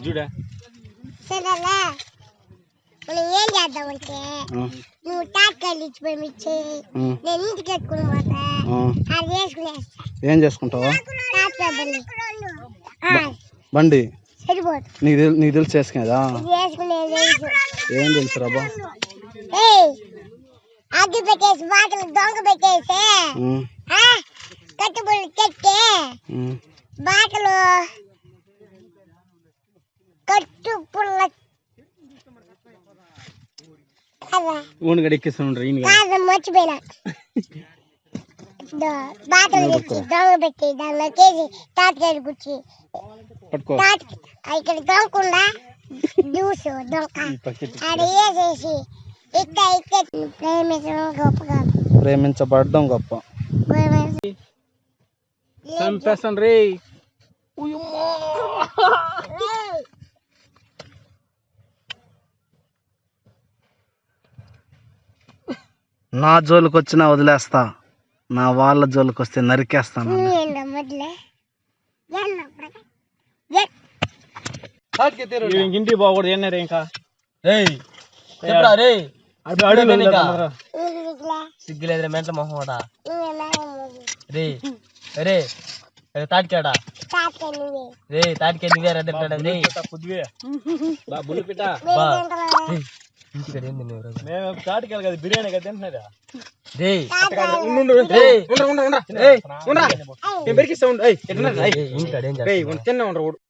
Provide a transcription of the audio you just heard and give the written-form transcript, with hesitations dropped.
చూడా సరేలే మనం ఏం చేద్దామంటే నువ్వు టాక్టర్లు ఇచ్చి పంపించి నేను ఇంటికి కట్టుకుని పోతా అది చేసుకునేస్తా. ఏం చేసుకుంటావా? టాక్టర్ బండి సరిపోదు. నీకు తెలిసి చేసుకునేదా? చేసుకునేది ఏం తెలుసు రాబా? అగ్గి పెట్టేసి బాటలు దొంగ పెట్టేసి కట్టుబడి కట్టి బాటలు కట్టు పుల్ల మర్చిపోయినా బాటలు తెచ్చి దొంగ పెట్టి దానిలో కేజీ తాతగారి గుచ్చి ఇక్కడ దొంగకుండా జ్యూస్ దొంగ ఆడ వేసేసి ఇక్కడ ప్రేమించడం గొప్ప కాదు, ప్రేమించబడడం గొప్ప. చంపేస్తాను రే. నా జోలికి వచ్చినా వదిలేస్తా, నా వాళ్ళ జోలికి వస్తే నరికేస్తాను. ఇంటికి పోకూడదు ఏనారు ఇంకా సిగ్గులేదు మెంట మొహం రే రే తాటికాడా రే తాటికాయ నువ్వే రెడ్డ రే ఇంటికాడ ఏంది మేము తాటికాయలు కదా బిర్యానీ కదా తింటున్నారా రే ఇంటికాడ ఏం